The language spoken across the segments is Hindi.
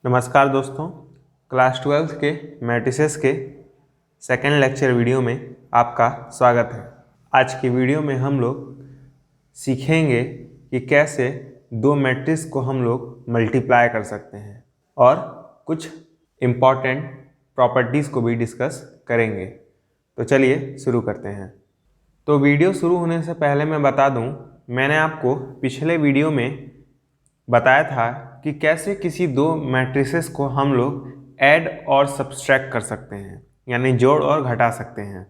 नमस्कार दोस्तों, क्लास 12th के मैट्रिसेस के सेकेंड लेक्चर वीडियो में आपका स्वागत है। आज की वीडियो में हम लोग सीखेंगे कि कैसे दो मैट्रिक्स को हम लोग मल्टीप्लाई कर सकते हैं और कुछ इम्पॉर्टेंट प्रॉपर्टीज़ को भी डिस्कस करेंगे। तो चलिए शुरू करते हैं। तो वीडियो शुरू होने से पहले मैं बता दूं, मैंने आपको पिछले वीडियो में बताया था कि कैसे किसी दो मैट्रिसेस को हम लोग ऐड और सब्सट्रैक्ट कर सकते हैं, यानी जोड़ और घटा सकते हैं।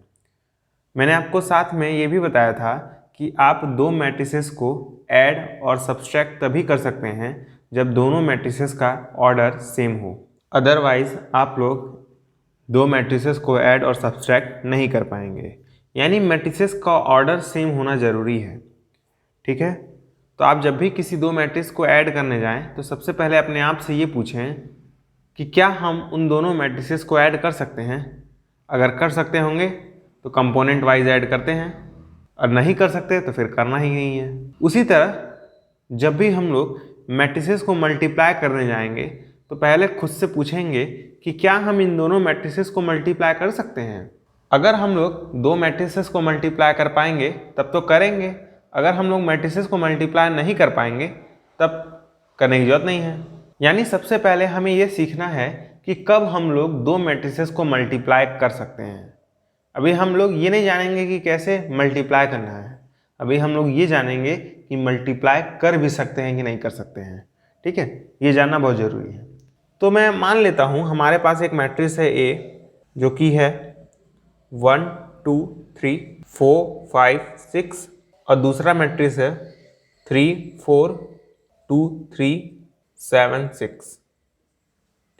मैंने आपको साथ में ये भी बताया था कि आप दो मैट्रिसेस को ऐड और सब्सट्रैक्ट तभी कर सकते हैं जब दोनों मैट्रिसेस का ऑर्डर सेम हो। अदरवाइज आप लोग दो मैट्रिसेस को ऐड और सब्सट्रैक्ट नहीं कर पाएंगे, यानी मैट्रिसेस का ऑर्डर सेम होना ज़रूरी है। ठीक है, तो आप जब भी किसी दो मैट्रिक्स को ऐड करने जाएं तो सबसे पहले अपने आप से ये पूछें कि क्या हम उन दोनों मैट्रिसेस को ऐड कर सकते हैं। अगर कर सकते होंगे तो कंपोनेंट वाइज ऐड करते हैं, और नहीं कर सकते तो फिर करना ही नहीं है। उसी तरह जब भी हम लोग मैट्रिसेस को मल्टीप्लाई करने जाएंगे तो पहले खुद से पूछेंगे कि क्या हम इन दोनों मैट्रिसेस को मल्टीप्लाई कर सकते हैं। अगर हम लोग दो मैट्रिसेस को मल्टीप्लाई कर पाएंगे तब तो करेंगे, अगर हम लोग मैट्रिसेस को मल्टीप्लाई नहीं कर पाएंगे तब करने की जरूरत नहीं है। यानी सबसे पहले हमें यह सीखना है कि कब हम लोग दो मैट्रिसेस को मल्टीप्लाई कर सकते हैं। अभी हम लोग ये नहीं जानेंगे कि कैसे मल्टीप्लाई करना है, अभी हम लोग ये जानेंगे कि मल्टीप्लाई कर भी सकते हैं कि नहीं कर सकते हैं। ठीक है, ये जानना बहुत ज़रूरी है। तो मैं मान लेता हूँ हमारे पास एक मैट्रिक्स है A, जो कि है 1 2 3 4 5 6, और दूसरा मैट्रिक्स है 3 4 2 3 7 6।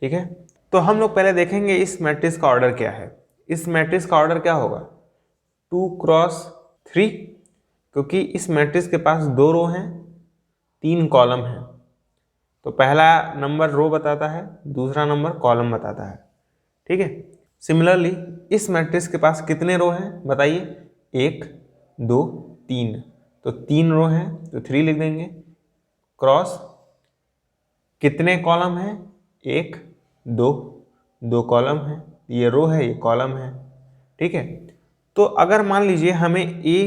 ठीक है, तो हम लोग पहले देखेंगे इस मैट्रिक्स का ऑर्डर क्या है। इस मैट्रिक्स का ऑर्डर क्या होगा, 2 क्रॉस 3, क्योंकि इस मैट्रिक्स के पास दो रो हैं, तीन कॉलम हैं। तो पहला नंबर रो बताता है, दूसरा नंबर कॉलम बताता है। ठीक है, सिमिलरली इस मैट्रिक्स के पास कितने रो हैं बताइए, 1 2 3, तो 3 रो हैं तो 3 लिख देंगे। क्रॉस कितने कॉलम हैं, 1 2, 2 कॉलम है, ये रो है ये कॉलम है। ठीक है, तो अगर मान लीजिए हमें A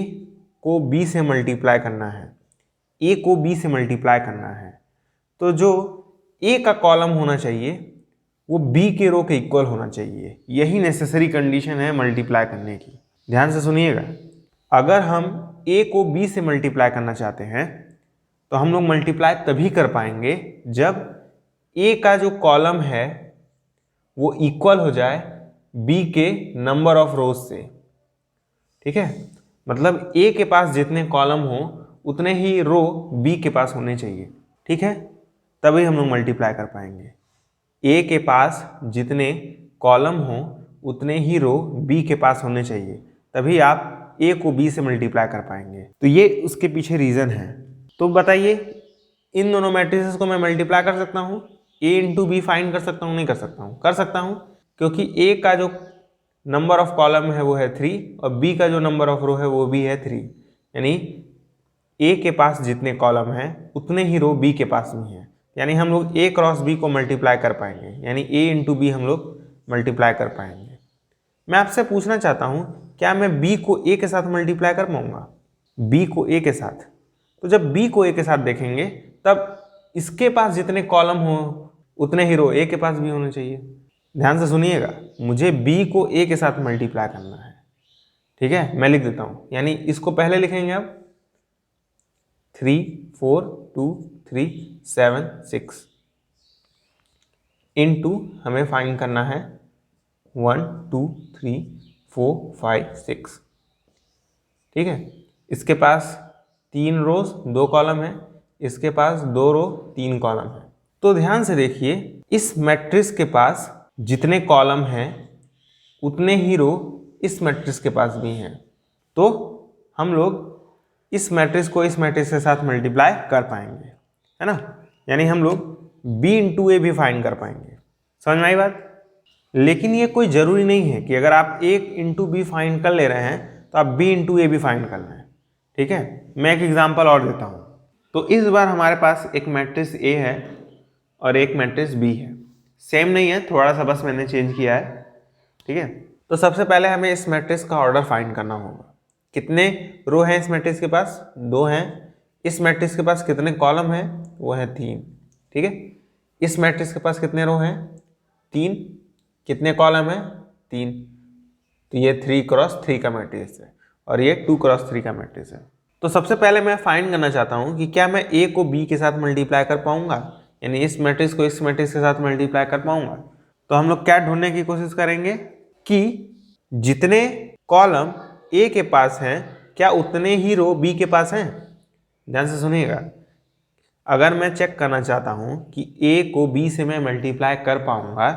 को B से मल्टीप्लाई करना है, A को B से मल्टीप्लाई करना है, तो जो A का कॉलम होना चाहिए वो B के रो के इक्वल होना चाहिए। यही नेसेसरी कंडीशन है मल्टीप्लाई करने की। ध्यान से सुनिएगा, अगर हम A को B से मल्टीप्लाई करना चाहते हैं तो हम लोग मल्टीप्लाई तभी कर पाएंगे जब A का जो कॉलम है वो इक्वल हो जाए B के नंबर ऑफ रोज से। ठीक है, मतलब A के पास जितने कॉलम हो उतने ही रो B के पास होने चाहिए। ठीक है, तभी हम लोग मल्टीप्लाई कर पाएंगे। A के पास जितने कॉलम हो उतने ही रो B के पास होने चाहिए, तभी आप A को B से मल्टीप्लाई कर पाएंगे। तो ये उसके पीछे रीज़न है। तो बताइए, इन दोनों मैट्रिसेस को मैं मल्टीप्लाई कर सकता हूँ, A इंटू बी फाइंड कर सकता हूँ, नहीं कर सकता हूँ? कर सकता हूँ, क्योंकि A का जो नंबर ऑफ कॉलम है वो है 3 और B का जो नंबर ऑफ रो है वो भी है 3। यानी A के पास जितने कॉलम हैं उतने ही रो B के पास भी हैं। यानी हम लोग A क्रॉस B को मल्टीप्लाई कर पाएंगे, यानी A इंटू बी हम लोग मल्टीप्लाई कर पाएंगे। मैं आपसे पूछना चाहता हूँ, क्या मैं B को A के साथ मल्टीप्लाई कर पाऊँगा, B को A के साथ? तो जब B को A के साथ देखेंगे तब इसके पास जितने कॉलम हो उतने ही रो A के पास भी होने चाहिए। ध्यान से सुनिएगा, मुझे B को A के साथ मल्टीप्लाई करना है। ठीक है, मैं लिख देता हूँ, यानी इसको पहले लिखेंगे अब 3 4 2 3 7 6 इनटू हमें फाइंड करना है 1 2 3 4 5 6। ठीक है, इसके पास 3 रोज 2 कॉलम है, इसके पास 2 रो 3 कॉलम है। तो ध्यान से देखिए, इस मैट्रिक्स के पास जितने कॉलम हैं उतने ही रो इस मैट्रिक्स के पास भी हैं। तो हम लोग इस मैट्रिक्स को इस मैट्रिक्स के साथ मल्टीप्लाई कर पाएंगे, है ना। यानी हम लोग B इंटू A भी फाइंड कर पाएंगे। समझ में आई बात? लेकिन ये कोई ज़रूरी नहीं है कि अगर आप 1 इंटू बी फाइंड कर ले रहे हैं तो आप B इंटू A भी फाइंड कर लें। ठीक है, मैं एक एग्जांपल और देता हूँ। तो इस बार हमारे पास एक मैट्रिक्स A है और एक मैट्रिक्स B है। सेम नहीं है, थोड़ा सा बस मैंने चेंज किया है। ठीक है, तो सबसे पहले हमें इस मैट्रिक्स का ऑर्डर फाइंड करना होगा। कितने रो हैं इस मैट्रिक्स के पास? 2 हैं। इस मैट्रिक्स के पास कितने कॉलम हैं? वो है 3। ठीक है, इस मैट्रिक्स के पास कितने रो हैं? 3। कितने कॉलम हैं? 3। तो ये 3x3 का मैट्रिक्स है और ये 2x3 का मैट्रिक्स है। तो सबसे पहले मैं फाइंड करना चाहता हूँ कि क्या मैं A को B के साथ मल्टीप्लाई कर पाऊंगा, यानी इस मैट्रिक्स को इस मैट्रिक्स के साथ मल्टीप्लाई कर पाऊंगा। तो हम लोग क्या ढूंढने की कोशिश करेंगे कि जितने कॉलम A के पास हैं क्या उतने ही रो B के पास हैं। ध्यान से सुनिएगा, अगर मैं चेक करना चाहता हूँ कि A को B से मैं मल्टीप्लाई कर पाऊंगा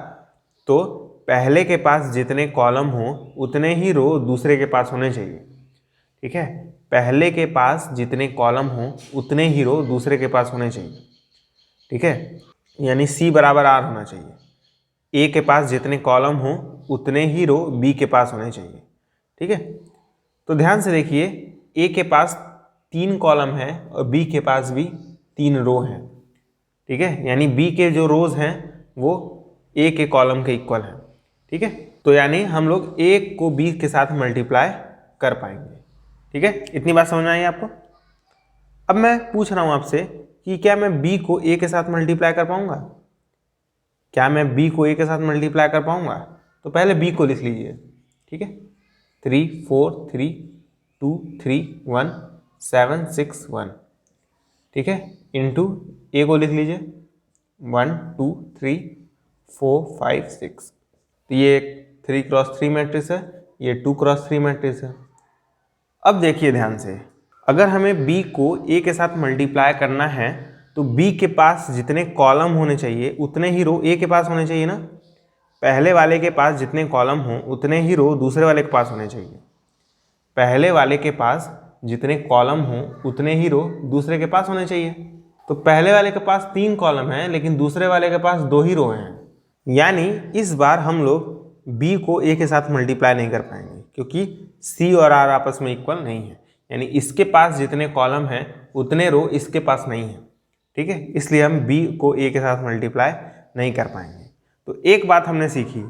तो पहले के पास जितने कॉलम हो उतने ही रो दूसरे के पास होने चाहिए। ठीक है, पहले के पास जितने कॉलम हो उतने ही रो दूसरे के पास होने चाहिए। ठीक है, यानी C बराबर R होना चाहिए। A के पास जितने कॉलम हो उतने ही रो B के पास होने चाहिए। ठीक है, तो ध्यान से देखिए, A के पास 3 कॉलम है और B के पास भी 3 रो हैं। ठीक है, यानी B के जो रोज हैं वो A के कॉलम के इक्वल हैं। ठीक है, तो यानी हम लोग A को B के साथ मल्टीप्लाई कर पाएंगे। ठीक है, इतनी बात समझ में आई आपको? अब मैं पूछ रहा हूं आपसे कि क्या मैं B को A के साथ मल्टीप्लाई कर पाऊंगा? क्या मैं B को A के साथ मल्टीप्लाई कर पाऊंगा? तो पहले B को लिख लीजिए। ठीक है, 3 4 3 2 3 1 7 6 1। ठीक है, इंटू A को लिख लीजिए 1 2 3 4 5 6। तो ये 3x3 मैट्रिक्स है, ये 2x3 मैट्रिक्स है। अब देखिए ध्यान से, अगर हमें B को A के साथ मल्टीप्लाई करना है तो B के पास जितने कॉलम होने चाहिए उतने ही रो A के पास होने चाहिए ना। पहले वाले के पास जितने कॉलम हो उतने ही रो दूसरे वाले के पास होने चाहिए। पहले वाले के पास जितने कॉलम हो उतने ही रो दूसरे के पास होने चाहिए। तो पहले वाले के पास 3 कॉलम हैं लेकिन दूसरे वाले के पास 2 ही रो हैं, यानी इस बार हम लोग B को A के साथ मल्टीप्लाई नहीं कर पाएंगे क्योंकि C और R आपस में इक्वल नहीं है। यानी इसके पास जितने कॉलम हैं उतने रो इसके पास नहीं है। ठीक है, इसलिए हम B को A के साथ मल्टीप्लाई नहीं कर पाएंगे। तो एक बात हमने सीखी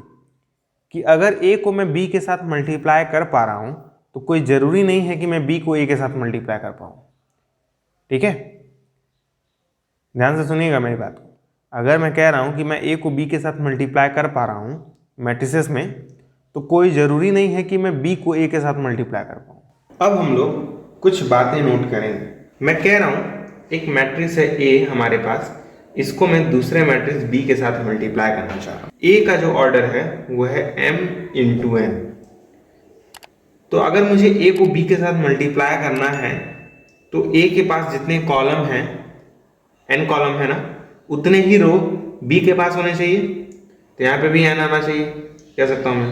कि अगर A को मैं B के साथ मल्टीप्लाई कर पा रहा हूँ तो कोई ज़रूरी नहीं है कि मैं B को A के साथ मल्टीप्लाई कर पाऊँ। ठीक है, ध्यान से सुनिएगा मेरी बात को। अगर मैं कह रहा हूँ कि मैं A को B के साथ मल्टीप्लाई कर पा रहा हूँ मैट्रिसेस में, तो कोई ज़रूरी नहीं है कि मैं B को A के साथ मल्टीप्लाई कर पाऊँ। अब हम लोग कुछ बातें नोट करेंगे। मैं कह रहा हूँ एक मैट्रिक्स है A हमारे पास, इसको मैं दूसरे मैट्रिक्स B के साथ मल्टीप्लाई करना चाह रहा हूँ। A का जो ऑर्डर है वो है m × n। तो अगर मुझे A को B के साथ मल्टीप्लाई करना है तो A के पास जितने कॉलम हैं, n कॉलम है ना, उतने ही रो B के पास होने चाहिए। तो यहाँ पे भी n आना चाहिए, कह सकता हूँ मैं,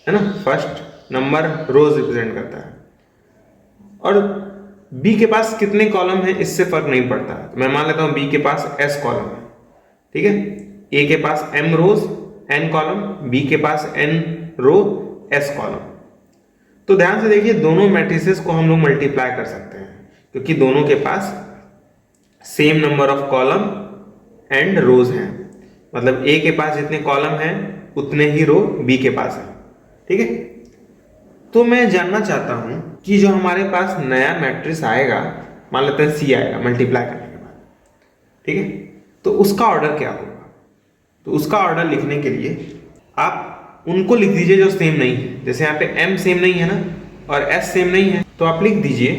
है ना। फर्स्ट नंबर रोज रिप्रेजेंट करता है और B के पास कितने कॉलम है इससे फर्क नहीं पड़ता। तो मैं मान लेता हूँ B के पास S कॉलम है। ठीक है, A के पास m रोज n कॉलम, B के पास n रो S कॉलम। तो ध्यान से देखिए, दोनों मैट्रिसेस को हम लोग मल्टीप्लाई कर सकते हैं क्योंकि दोनों के पास same number of column and rows हैं। मतलब A के पास जितने कॉलम हैं उतने ही रो B के पास है। ठीक है, तो मैं जानना चाहता हूं कि जो हमारे पास नया मैट्रिक्स आएगा, मान लेते हैं C आएगा मल्टीप्लाई करने के बाद। ठीक है, तो उसका ऑर्डर क्या होगा। तो उसका ऑर्डर लिखने के लिए आप उनको लिख दीजिए जो सेम नहीं है। जैसे यहाँ पे m सेम नहीं है ना और s सेम नहीं है, तो आप लिख दीजिए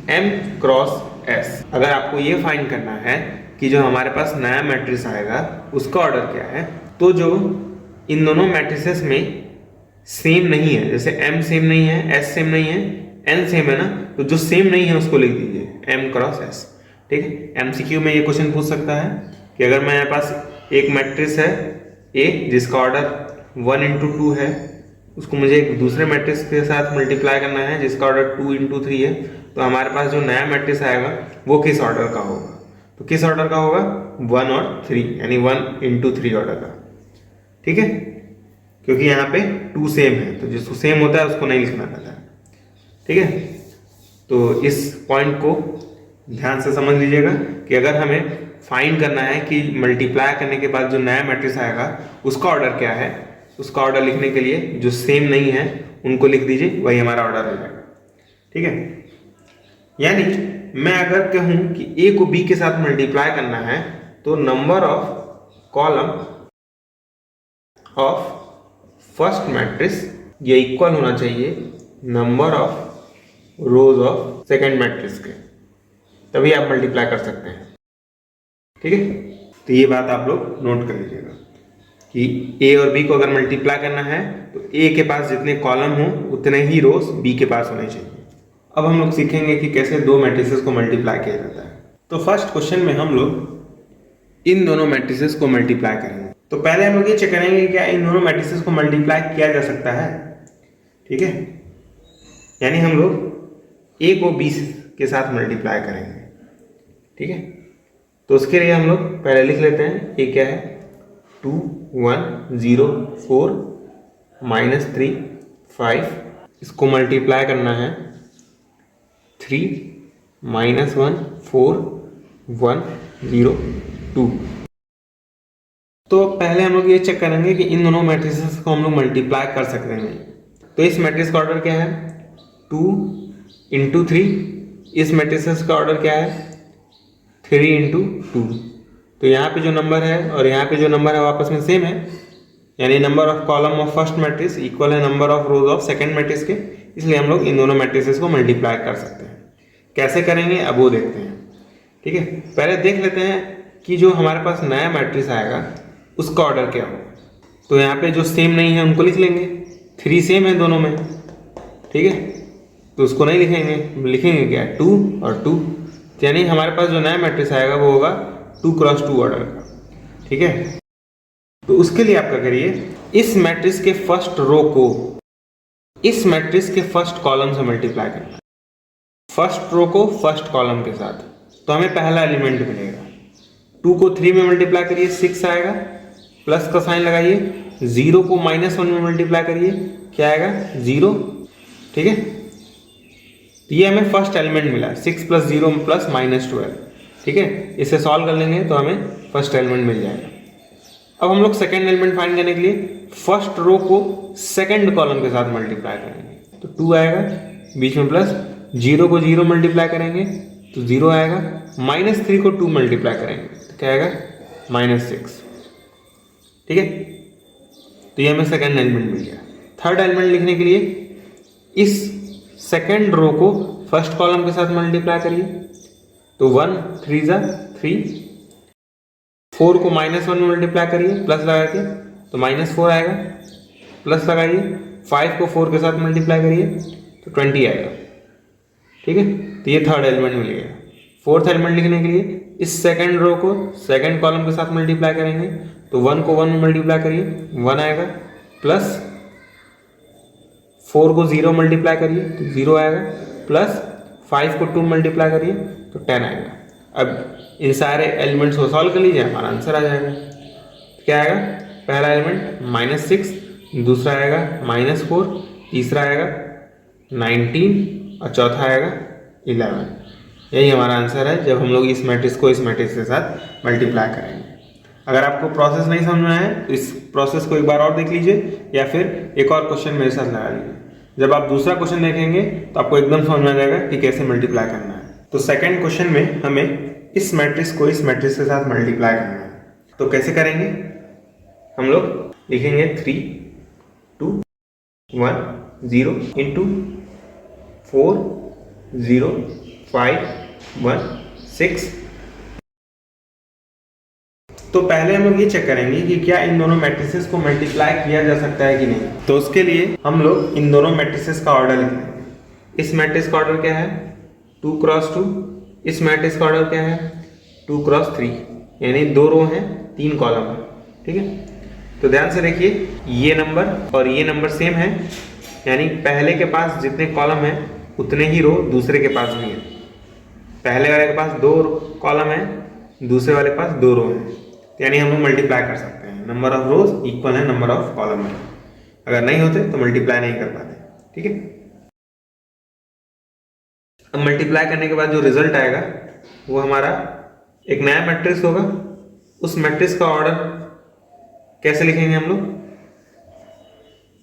m × s। अगर आपको ये फाइंड करना है कि जो हमारे पास नया मैट्रिक्स आएगा उसका ऑर्डर क्या है, तो जो इन दोनों मैट्रिसेस में सेम नहीं है, जैसे m सेम नहीं है, s सेम नहीं है, n सेम है ना, तो जो सेम नहीं है उसको लिख दीजिए m × s। ठीक है, MCQ में ये क्वेश्चन पूछ सकता है कि अगर मेरे पास एक मैट्रिक्स है A जिसका ऑर्डर 1 × 2 है, उसको मुझे एक दूसरे मैट्रिक्स के साथ मल्टीप्लाई करना है जिसका ऑर्डर 2 × 3 है, तो हमारे पास जो नया मैट्रिक्स आएगा वो किस ऑर्डर का होगा। तो किस ऑर्डर का होगा, 1 और 3, यानी 1 × 3 ऑर्डर का। ठीक है, क्योंकि यहाँ पे 2 सेम है, तो जिसको सेम होता है उसको नहीं लिखना पड़ता है। ठीक है, तो इस पॉइंट को ध्यान से समझ लीजिएगा कि अगर हमें फाइंड करना है कि मल्टीप्लाई करने के बाद जो नया मैट्रिक्स आएगा उसका ऑर्डर क्या है। उसका ऑर्डर लिखने के लिए जो सेम नहीं है उनको लिख दीजिए, वही हमारा ऑर्डर हो जाएगा। ठीक है, यानी मैं अगर कहूं कि ए को बी के साथ मल्टीप्लाई करना है तो number of column of first matrix ये इक्वल होना चाहिए number of rows of second matrix के, तभी आप मल्टीप्लाई कर सकते हैं। ठीक है, तो ये बात आप लोग नोट कर लीजिएगा कि ए और बी को अगर मल्टीप्लाई करना है तो ए के पास जितने कॉलम हो उतने ही रोज बी के पास होने चाहिए। अब हम लोग सीखेंगे कि कैसे दो मैट्रिसेस को मल्टीप्लाई किया जाता है। तो फर्स्ट क्वेश्चन में हम लोग इन दोनों मैट्रिसेस को मल्टीप्लाई करेंगे। तो पहले हम लोग ये चेक करेंगे कि क्या इन दोनों मैट्रिसेस को मल्टीप्लाई किया जा सकता है। ठीक है, यानी हम लोग ए को बी के साथ मल्टीप्लाई करेंगे। ठीक है, तो उसके लिए हम लोग पहले लिख लेते हैं ए क्या है 2 1 0 4 -3 5, इसको मल्टीप्लाई करना है 3 -1 4 1 0 2। तो पहले हम लोग ये चेक करेंगे कि इन दोनों मैट्रिसेस को हम लोग मल्टीप्लाई कर सकते हैं। तो इस मैट्रिक्स का ऑर्डर क्या है 2 × 3, इस मैट्रिसेस का ऑर्डर क्या है 3 × 2। तो यहाँ पे जो नंबर है और यहाँ पे जो नंबर है वो आपस में सेम है, यानी number of column of first matrix equal है number of rows of second matrix के, इसलिए हम लोग इन दोनों मैट्रिसेस को मल्टीप्लाई कर सकते हैं। कैसे करेंगे अब वो देखते हैं। ठीक है, पहले देख लेते हैं कि जो हमारे पास नया मैट्रिक्स आएगा उसका ऑर्डर क्या होगा। तो यहाँ पे जो सेम नहीं है उनको लिख लेंगे, 3 सेम है दोनों में। ठीक है, तो उसको नहीं लिखेंगे, लिखेंगे क्या 2 और 2, यानी हमारे पास जो नया मैट्रिक्स आएगा वो होगा 2 × 2 ऑर्डर का। ठीक है, तो उसके लिए आप क्या करिए, इस मैट्रिक्स के फर्स्ट रो को इस मैट्रिक्स के फर्स्ट कॉलम से मल्टीप्लाई करना है, फर्स्ट रो को फर्स्ट कॉलम के साथ। तो हमें पहला एलिमेंट मिलेगा, 2 को 3 में मल्टीप्लाई करिए 6 आएगा, प्लस का साइन लगाइए, 0 को -1 में मल्टीप्लाई करिए क्या आएगा 0। ठीक है, तो ये हमें फर्स्ट एलिमेंट मिला 6 + 0 + -12। ठीक है, इसे सॉल्व कर लेंगे तो हमें फर्स्ट एलिमेंट मिल जाएगा। अब हम लोग सेकेंड एलिमेंट फाइंड करने के लिए फर्स्ट रो को सेकेंड कॉलम के साथ मल्टीप्लाई करेंगे, तो 2 आएगा, बीच में प्लस, 0 को 0 मल्टीप्लाई करेंगे तो 0 आएगा, -3 को 2 मल्टीप्लाई करेंगे तो क्या आएगा -6। ठीक है, तो ये हमें सेकेंड एलिमेंट मिल गया। थर्ड एलिमेंट लिखने के लिए इस सेकेंड रो को फर्स्ट कॉलम के साथ मल्टीप्लाई करिए, तो 1 3 3, 4 को -1 में मल्टीप्लाई करिए प्लस लगा के तो -4 आएगा, प्लस लगाइए, 5 को 4 के साथ मल्टीप्लाई करिए तो 20 आएगा। ठीक है, तो ये थर्ड एलिमेंट मिल गया। फोर्थ एलिमेंट लिखने के लिए इस सेकंड रो को सेकंड कॉलम के साथ मल्टीप्लाई करेंगे, तो 1 को 1 में मल्टीप्लाई करिए 1 आएगा, प्लस 4 को 0 मल्टीप्लाई करिए तो 0 आएगा, प्लस 5 को 2 मल्टीप्लाई करिए तो 10 आएगा। अब इन सारे एलिमेंट्स को सॉल्व कर लीजिए, हमारा आंसर आ जाएगा। क्या आएगा, पहला एलिमेंट -6, दूसरा आएगा -4, तीसरा आएगा 19 और चौथा आएगा 11। यही हमारा आंसर है जब हम लोग इस मैट्रिक्स को इस मैट्रिक्स के साथ मल्टीप्लाई करेंगे। अगर आपको प्रोसेस नहीं समझ में आए तो इस प्रोसेस को एक बार और देख लीजिए या फिर एक और क्वेश्चन मेरे साथ लगा लीजिए। जब आप दूसरा क्वेश्चन देखेंगे तो आपको एकदम समझ में आ जाएगा कि कैसे मल्टीप्लाई करना है। तो सेकेंड क्वेश्चन में हमें इस मैट्रिक्स को इस मैट्रिक्स के साथ मल्टीप्लाई करना है। तो कैसे करेंगे, हम लोग लिखेंगे 3 2 1 0 × 4 0 5 1 6। तो पहले हम लोग ये चेक करेंगे कि क्या इन दोनों मैट्रिसेस को मल्टीप्लाई किया जा सकता है कि नहीं। तो उसके लिए हम लोग इन दोनों मैट्रिसेस का ऑर्डर लिखेंगे। इस मैट्रिक्स का ऑर्डर क्या है 2 × 2, इस मैट्रिक्स का ऑर्डर क्या है 2 × 3, यानी 2 रो हैं 3 कॉलम है। ठीक है, तो ध्यान से देखिए ये नंबर और ये नंबर सेम है, यानी पहले के पास जितने कॉलम है उतने ही रो दूसरे के पास भी है। पहले वाले के पास 2 कॉलम है, दूसरे वाले के पास 2 रो है, यानी हम लोग मल्टीप्लाई कर सकते हैं। नंबर ऑफ रोज इक्वल है नंबर ऑफ कॉलम है, अगर नहीं होते तो मल्टीप्लाई नहीं कर पाते। ठीक है, अब मल्टीप्लाई करने के बाद जो रिजल्ट आएगा वो हमारा एक नया मैट्रिक्स होगा, उस मैट्रिक्स का ऑर्डर कैसे लिखेंगे हम लोग?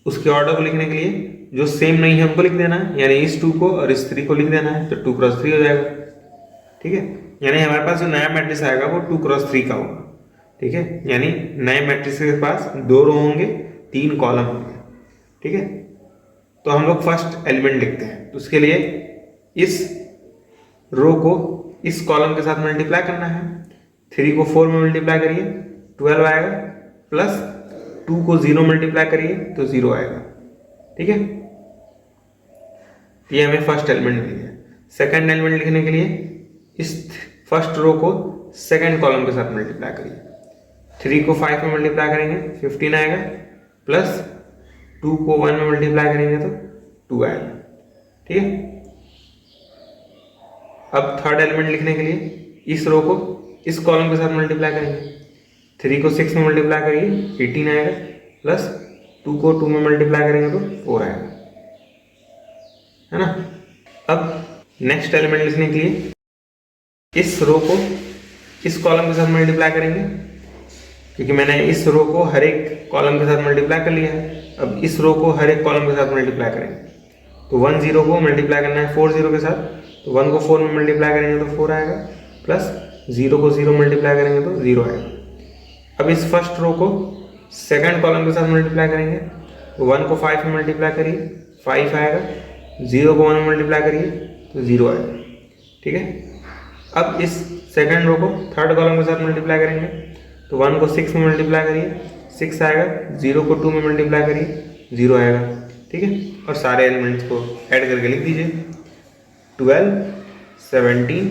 उसके ऑर्डर को लिखने के लिए जो सेम नहीं है उनको लिख देना है, यानी इस 2 को और इस 3 को लिख देना है, तो 2 क्रॉस 3 हो जाएगा। ठीक है, यानी हमारे पास जो नया मैट्रिक्स आएगा वो 2 क्रॉस 3 का होगा। ठीक है, यानी नए मैट्रिक्स के पास 2 रो होंगे, 3 कॉलम होंगे। ठीक है, तो हम लोग फर्स्ट एलिमेंट लिखते हैं, तो उसके लिए इस रो को इस कॉलम के साथ मल्टीप्लाई करना है। 3 को 4 में मल्टीप्लाई करिए 12 आएगा, प्लस 2 को 0 मल्टीप्लाई करिए तो 0 आएगा। ठीक है, ये हमें फर्स्ट एलिमेंट मिल गया। सेकंड एलिमेंट लिखने के लिए इस फर्स्ट रो को सेकंड कॉलम के साथ मल्टीप्लाई करिए। 3 को 5 में मल्टीप्लाई करेंगे 15 आएगा, प्लस 2 को 1 में मल्टीप्लाई करेंगे तो 2 आएगा। ठीक है, अब थर्ड एलिमेंट लिखने के लिए इस रो को इस कॉलम के साथ मल्टीप्लाई करेंगे। 3 को 6 में मल्टीप्लाई करिए 18 आएगा, प्लस 2 को 2 में मल्टीप्लाई करेंगे तो 4 आएगा, है ना। अब नेक्स्ट एलिमेंट लिखने के लिए इस रो को इस कॉलम के साथ मल्टीप्लाई करेंगे, क्योंकि मैंने इस रो को हर एक कॉलम के साथ मल्टीप्लाई कर लिया है। अब इस रो को हर एक कॉलम के साथ मल्टीप्लाई करेंगे, तो 1 0 को मल्टीप्लाई करना है 4 0 के साथ, तो 1 को 4 में मल्टीप्लाई करेंगे तो 4 आएगा, प्लस 0 को 0 मल्टीप्लाई करेंगे तो 0 आएगा। अब इस फर्स्ट रो को सेकंड कॉलम के साथ मल्टीप्लाई करेंगे, तो 1 को 5 में मल्टीप्लाई करिए 5 आएगा, 0 को 1 में मल्टीप्लाई करिए तो 0 आएगा। ठीक है, अब इस सेकंड रो को थर्ड कॉलम के साथ मल्टीप्लाई करेंगे, तो 1 को 6 में मल्टीप्लाई करिए 6 आएगा, 0 को 2 में मल्टीप्लाई करिए 0 आएगा। ठीक है, और सारे एलिमेंट्स को ऐड करके लिख दीजिए 12 17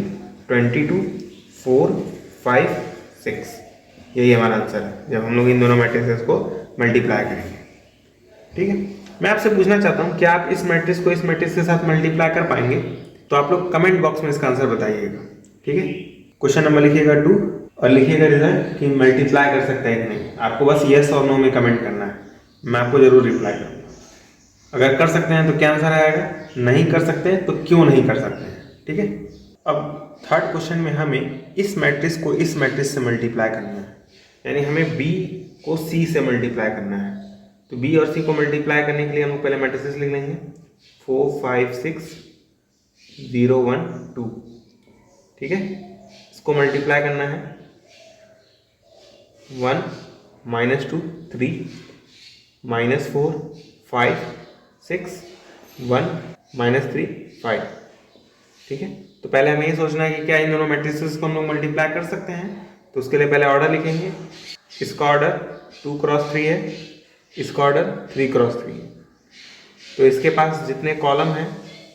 22 4 5 6। यही हमारा आंसर है जब हम लोग इन दोनों मैट्रिक्स को मल्टीप्लाई करेंगे। ठीक है, मैं आपसे पूछना चाहता हूँ क्या आप इस मैट्रिक्स को इस मैट्रिक्स के साथ मल्टीप्लाई कर पाएंगे? तो आप लोग कमेंट बॉक्स में इसका आंसर बताइएगा। ठीक है, क्वेश्चन नंबर लिखिएगा 2 और लिखिएगा रिजल्ट कि मल्टीप्लाई कर सकता है कि नहीं। आपको बस यस और नो में कमेंट करना है, मैं आपको जरूर रिप्लाई करूँगा। अगर कर सकते हैं तो क्या आंसर आएगा, नहीं कर सकते हैं तो क्यों नहीं कर सकते हैं। ठीक है, अब थर्ड क्वेश्चन में हमें इस मैट्रिक्स को इस मैट्रिक्स से मल्टीप्लाई करना है, यानी हमें बी को सी से मल्टीप्लाई करना है। तो बी और सी को मल्टीप्लाई करने के लिए हम लोग पहले मैट्रिसेस लिख लेंगे 4 5 6 0 1 2। ठीक है, इसको मल्टीप्लाई करना है 1 -2 3 -4 5 6 1 -3 5। ठीक है, तो पहले हमें ये सोचना है कि क्या इन दोनों मैट्रिसेस को हम लोग मल्टीप्लाई कर सकते हैं। तो उसके लिए पहले ऑर्डर लिखेंगे, इसका ऑर्डर 2 क्रॉस 3 है, इसका ऑर्डर 3 क्रॉस 3 है। तो इसके पास जितने कॉलम हैं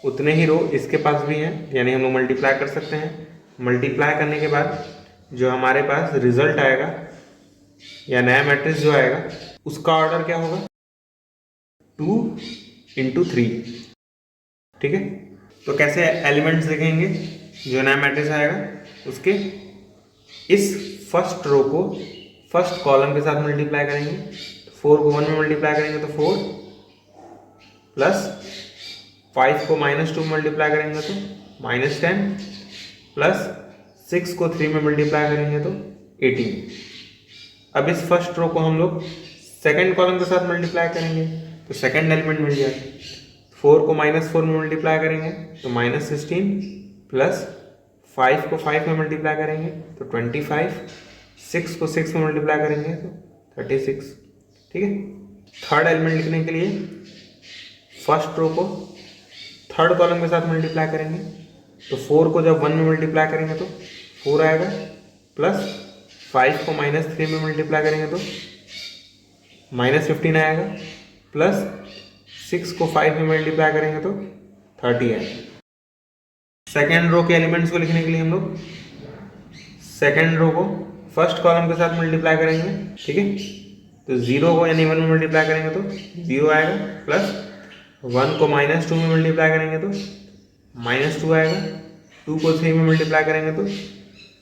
उतने ही रो इसके पास भी हैं, यानी हम लोग मल्टीप्लाई कर सकते हैं। मल्टीप्लाई करने के बाद जो हमारे पास रिजल्ट आएगा या नया मैट्रिक्स जो आएगा उसका ऑर्डर क्या होगा 2 × 3। ठीक है, तो कैसे एलिमेंट्स लिखेंगे जो नया मैट्रिक्स आएगा, उसके इस फर्स्ट रो को फर्स्ट कॉलम के साथ मल्टीप्लाई करेंगे। 4 को 1 में मल्टीप्लाई करेंगे तो 4, प्लस 5 को -2 मल्टीप्लाई करेंगे तो -10, प्लस 6 को 3 में मल्टीप्लाई करेंगे तो 18। अब इस फर्स्ट रो को हम लोग सेकंड कॉलम के साथ मल्टीप्लाई करेंगे तो सेकंड एलिमेंट मिल जाएगा। 4 को -4 में मल्टीप्लाई करेंगे तो -16, प्लस 5 को 5 में मल्टीप्लाई करेंगे तो 25, 6 को 6 में मल्टीप्लाई करेंगे तो 36। ठीक है, थर्ड एलिमेंट लिखने के लिए फर्स्ट रो को थर्ड कॉलम के साथ मल्टीप्लाई करेंगे, तो 4 को जब 1 में मल्टीप्लाई करेंगे तो 4 आएगा, प्लस 5 को -3 में मल्टीप्लाई करेंगे तो -15 आएगा, प्लस 6 को 5 में मल्टीप्लाई करेंगे तो 30 आएगा। सेकेंड रो के एलिमेंट्स को लिखने के लिए हम लोग सेकेंड रो को फर्स्ट कॉलम के साथ मल्टीप्लाई करेंगे। ठीक है, तो 0 को यानी 1 में मल्टीप्लाई करेंगे तो 0 आएगा, प्लस 1 को -2 में मल्टीप्लाई करेंगे तो -2 आएगा, 2 को 3 में मल्टीप्लाई करेंगे तो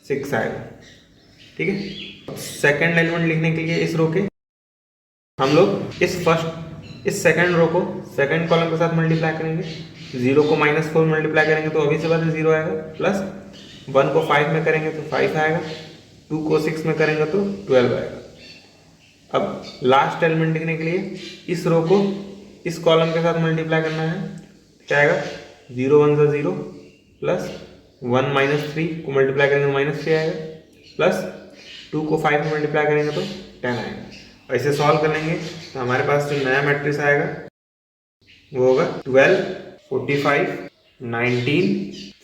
6 आएगा। ठीक है, सेकेंड एलिमेंट लिखने के लिए इस रो के हम लोग इस सेकेंड रो को सेकेंड कॉलम के साथ मल्टीप्लाई करेंगे। 0 को -4 मल्टीप्लाई करेंगे तो ऑब्वियस बात है 0 आएगा, प्लस 1 को 5 में करेंगे तो 5 आएगा, 2 को 6 में करेंगे तो 12 आएगा। अब लास्ट एलिमेंट लिखने के लिए इस रो को इस कॉलम के साथ मल्टीप्लाई करना है, क्या आएगा 0 1 ज़ा 0 प्लस 1 -3 को मल्टीप्लाई करेंगे तो -3 आएगा, प्लस 2 को 5 में मल्टीप्लाई करेंगे तो 10 आएगा। ऐसे सॉल्व कर लेंगे तो हमारे पास जो नया मैट्रिक्स आएगा वो होगा 12 45 19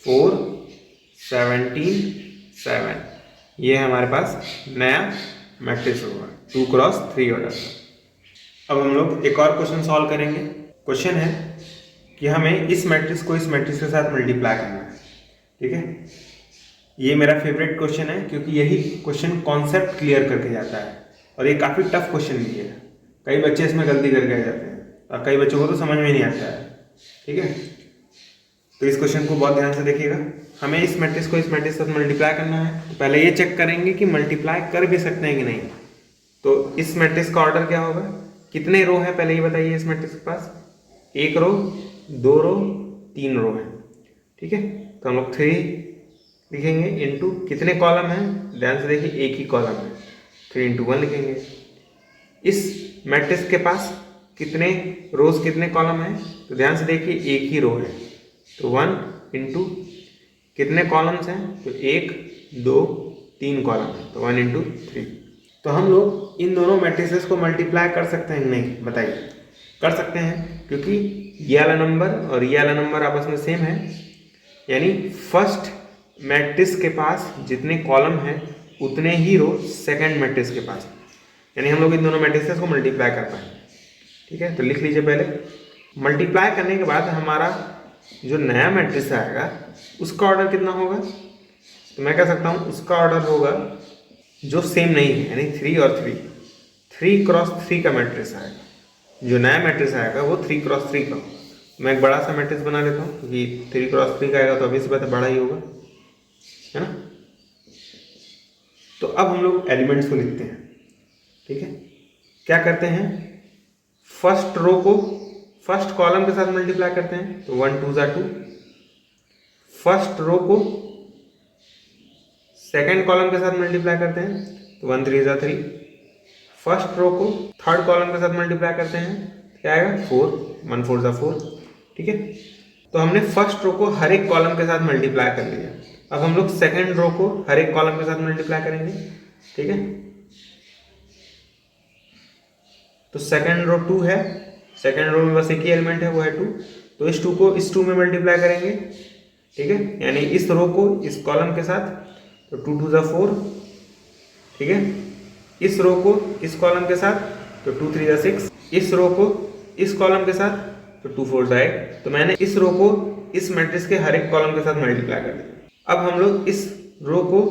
4 17 7। ये हमारे पास नया मैट्रिक्स होगा 2 क्रॉस 3 ऑर्डर। अब हम लोग एक और क्वेश्चन सॉल्व करेंगे। क्वेश्चन है कि हमें इस मैट्रिक्स को इस मैट्रिक्स के साथ मल्टीप्लाई करना है, ठीक है। ये मेरा फेवरेट क्वेश्चन है क्योंकि यही क्वेश्चन कॉन्सेप्ट क्लियर करके जाता है और ये काफ़ी टफ क्वेश्चन भी है। कई बच्चे इसमें गलती करके जाते हैं और कई बच्चों को तो समझ में नहीं आता है, ठीक है। तो इस क्वेश्चन को बहुत ध्यान से देखिएगा। हमें इस मैट्रिक्स को इस मैट्रिक्स के साथ मल्टीप्लाई करना है, तो पहले ये चेक करेंगे कि मल्टीप्लाई कर भी सकते हैं कि नहीं। तो इस मैट्रिक्स का ऑर्डर क्या होगा, कितने रो है पहले ये बताइए। इस मैट्रिक्स के पास 1 रो 2 रो 3 रो है, ठीक है। तो हम लोग 3 लिखेंगे इनटू कितने कॉलम है, ध्यान से देखिए एक ही कॉलम है, 3 × 1 लिखेंगे। इस मैट्रिक्स के पास कितने रोज कितने कॉलम है, तो ध्यान से देखिए एक ही रो है, तो 1 × कितने कॉलम्स हैं, तो 1 2 3 कॉलम है, तो 1 × 3। तो हम लोग इन दोनों मैट्रिसेस को मल्टीप्लाई कर सकते हैं कि नहीं, बताइए। कर सकते हैं क्योंकि ये वाला नंबर और ये वाला नंबर आपस में सेम है, यानी फर्स्ट मैट्रिक्स के पास जितने कॉलम हैं उतने ही रो सेकंड मैट्रिक्स के पास, यानी हम लोग इन दोनों मैट्रिसेस को मल्टीप्लाई कर पाएंगे, ठीक है। तो लिख लीजिए पहले। मल्टीप्लाई करने के बाद हमारा जो नया मैट्रिक्स आएगा उसका ऑर्डर कितना होगा, तो मैं कह सकता हूँ उसका ऑर्डर होगा जो सेम नहीं है, यानी 3 और 3 क्रॉस 3 का मैट्रिक्स आएगा। जो नया मैट्रिक्स आएगा वो 3 क्रॉस 3 का। मैं एक बड़ा सा मैट्रिक्स बना लेता हूँ क्योंकि 3 क्रॉस 3 का आएगा तो अभी से बात बड़ा ही होगा, है ना। तो अब हम लोग एलिमेंट्स को लिखते हैं, ठीक है। क्या करते हैं, फर्स्ट रो को फर्स्ट कॉलम के साथ मल्टीप्लाई करते हैं, तो 1 2 ज़ा 2। फर्स्ट रो को सेकेंड कॉलम के साथ मल्टीप्लाई करते हैं, तो 1 3 ज़ा 3। फर्स्ट रो को थर्ड कॉलम के साथ मल्टीप्लाई करते हैं, क्या आएगा 4 1 4 ज़ा 4, ठीक है। तो हमने फर्स्ट रो को हर एक कॉलम के साथ मल्टीप्लाई कर लिया। अब हम लोग सेकेंड रो को हर एक कॉलम के साथ मल्टीप्लाई करेंगे, ठीक है। तो सेकेंड रो 2 है, सेकेंड रो में बस एक ही एलिमेंट है वो है 2, तो इस 2 को इस 2 में मल्टीप्लाई करेंगे, ठीक है। यानी इस रो को इस कॉलम के साथ, तो 2 2 ज़ा 4, ठीक है। इस रो को इस कॉलम के साथ, तो 2 3 ज़ा 6। इस रो को इस कॉलम के साथ, तो 2 4 ज़ा 8। तो मैंने इस रो को इस मैट्रिक्स के हर एक कॉलम के साथ मल्टीप्लाई कर दिया। अब हम लोग इस रो को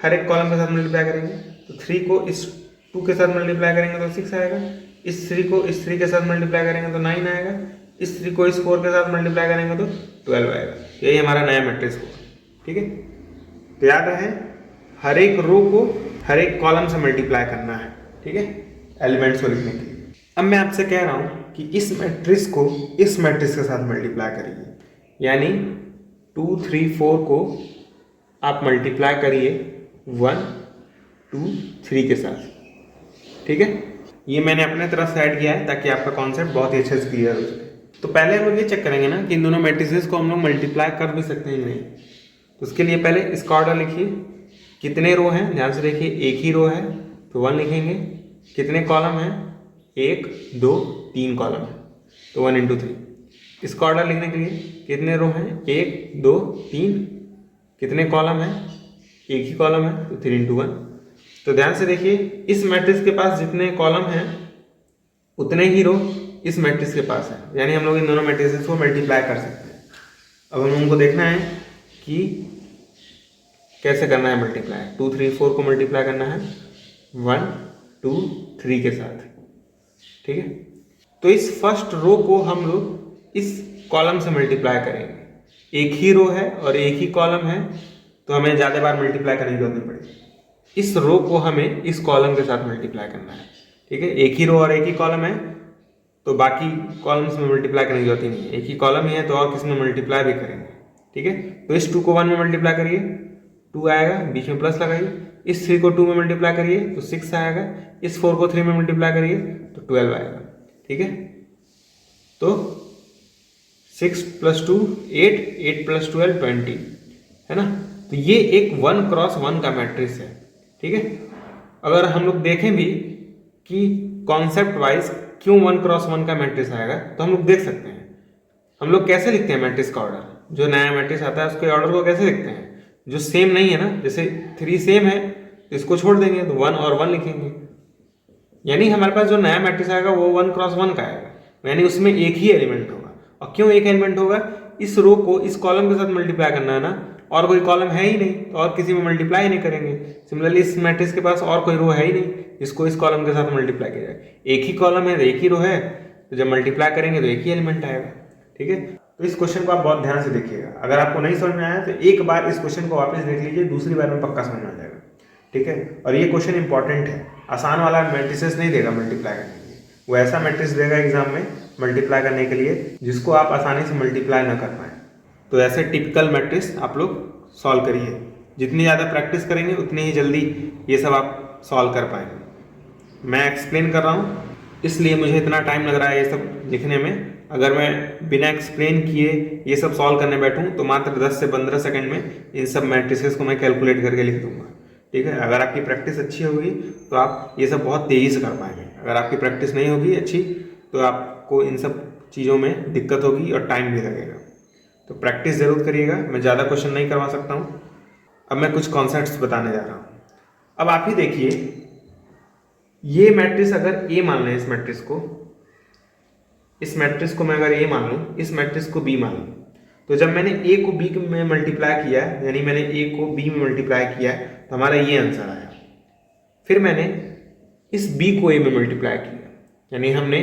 हर एक कॉलम के साथ मल्टीप्लाई करेंगे, तो 3 को इस 2 के साथ मल्टीप्लाई करेंगे तो 6 आएगा। इस 3 को इस 3 के साथ मल्टीप्लाई करेंगे तो 9 आएगा। इस 3 को इस 4 के साथ मल्टीप्लाई करेंगे तो 12 आएगा। यही हमारा नया मैट्रिक्स होगा, ठीक है। तो याद रहे हर एक रो को हर एक कॉलम से मल्टीप्लाई करना है, ठीक है, एलिमेंट्स को लिखने के लिए। अब मैं आपसे कह रहा हूँ कि इस मैट्रिक्स को इस मैट्रिक्स के साथ मल्टीप्लाई करिए, यानी 2 3 4 को आप मल्टीप्लाई करिए 1 2 3 के साथ, ठीक है। ये मैंने अपने तरफ से ऐड किया है ताकि आपका कॉन्सेप्ट बहुत ही अच्छे से क्लियर हो सके। तो पहले हम लोग ये चेक करेंगे ना कि इन दोनों मैट्रिसेस को हम लोग मल्टीप्लाई कर भी सकते हैं कि नहीं। तो उसके लिए पहले इसका ऑर्डर लिखिए, कितने रो हैं, ध्यान से देखिए एक ही रो है तो 1 लिखेंगे। कितने कॉलम हैं, 1 2 3 कॉलम है, तो 1 × 3। इसका ऑर्डर लिखने के लिए कितने रो हैं, 1 2 3। कितने कॉलम हैं, एक ही कॉलम है, तो 3 × 1। तो ध्यान से देखिए इस मैट्रिक्स के पास जितने कॉलम हैं उतने ही रो इस मैट्रिक्स के पास है, यानी हम लोग इन दोनों मैट्रिसेस को मल्टीप्लाई कर सकते हैं। अब हम उनको देखना है कि कैसे करना है मल्टीप्लाई। 2 3 4 को मल्टीप्लाई करना है 1 2 3 के साथ, ठीक है। तो इस फर्स्ट रो को हम लोग इस कॉलम से मल्टीप्लाई करेंगे। एक ही रो है और एक ही कॉलम है तो हमें ज़्यादा बार मल्टीप्लाई करने की जरूरत नहीं पड़ेगी। इस रो को हमें इस कॉलम के साथ मल्टीप्लाई करना है, ठीक है। एक ही रो और एक ही कॉलम है तो बाकी कॉलम्स में मल्टीप्लाई करने की जरूरत ही नहीं है। एक ही कॉलम ही है तो और किस में मल्टीप्लाई भी करेंगे, ठीक है। तो इस 2 को 1 में मल्टीप्लाई करिए, 2 आएगा, बीच में प्लस लगाइए, इस 3 को 2 में मल्टीप्लाई करिए तो 6 आएगा, इस 4 को 3 में मल्टीप्लाई करिए तो 12 आएगा। ठीक है, तो 6 + 2 8, 8 + 12 20, है ना। तो ये एक 1 क्रॉस 1 का मैट्रिक्स है। ठीक है, अगर हम लोग देखें भी कि कॉन्सेप्ट वाइज क्यों 1 क्रॉस 1 का मैट्रिक्स आएगा, तो हम लोग देख सकते हैं हम लोग कैसे लिखते हैं मैट्रिक्स का ऑर्डर। जो नया मैट्रिक्स आता है उसके ऑर्डर को कैसे लिखते हैं, जो सेम नहीं है ना, जैसे 3 सेम है तो इसको छोड़ देंगे तो 1 और 1 लिखेंगे, यानी हमारे पास जो नया मैट्रिक्स आएगा वो 1 क्रॉस 1 का आएगा, यानी उसमें एक ही एलिमेंट होगा। और क्यों एक एलिमेंट होगा, इस रो को इस कॉलम के साथ मल्टीप्लाई करना है ना, और कोई कॉलम है ही नहीं तो और किसी में मल्टीप्लाई नहीं करेंगे। सिमिलरली इस मैट्रिक्स के पास और कोई रो है ही नहीं जिसको इस कॉलम के साथ मल्टीप्लाई किया जाए, एक ही कॉलम है, एक ही रो है, तो जब मल्टीप्लाई करेंगे तो एक ही एलिमेंट आएगा। ठीक है, तो इस क्वेश्चन को आप बहुत ध्यान से देखिएगा। अगर आपको नहीं समझ में आया तो एक बार इस क्वेश्चन को वापस देख लीजिए, दूसरी बार में पक्का समझ में आ जाएगा। ठीक है, और ये क्वेश्चन इंपॉर्टेंट है, आसान वाला मैट्रिसेस नहीं देगा मल्टीप्लाई करने के लिए, वो ऐसा मैट्रिक्स देगा एग्जाम में मल्टीप्लाई करने के लिए जिसको आप आसानी से मल्टीप्लाई ना कर पाए। तो ऐसे टिपिकल मैट्रिक्स आप लोग सॉल्व करिए, जितनी ज़्यादा प्रैक्टिस करेंगे उतनी ही जल्दी ये सब आप सॉल्व कर पाएंगे। मैं एक्सप्लेन कर रहा हूँ इसलिए मुझे इतना टाइम लग रहा है ये सब लिखने में। अगर मैं बिना एक्सप्लेन किए ये सब सॉल्व करने बैठूँ तो मात्र 10 से 15 सेकंड में इन सब मैट्रिसेस को मैं कैलकुलेट करके लिख दूंगा। ठीक है, अगर आपकी प्रैक्टिस अच्छी होगी तो आप ये सब बहुत तेज़ी से कर पाएंगे। अगर आपकी प्रैक्टिस नहीं होगी अच्छी तो आपको इन सब चीज़ों में दिक्कत होगी और टाइम भी लगेगा। तो प्रैक्टिस ज़रूर करिएगा। मैं ज़्यादा क्वेश्चन नहीं करवा सकता हूँ। अब मैं कुछ कॉन्सेप्ट्स बताने जा रहा हूँ। अब आप ही देखिए, ये मैट्रिक्स अगर ए मान लें, इस मैट्रिक्स को मैं अगर ए मान लूँ, इस मैट्रिक्स को बी मान लूँ, तो जब मैंने ए को बी में मल्टीप्लाई किया, यानी मैंने ए को बी में मल्टीप्लाई किया तो हमारा ये आंसर आया। फिर मैंने इस बी को ए में मल्टीप्लाई किया, यानी हमने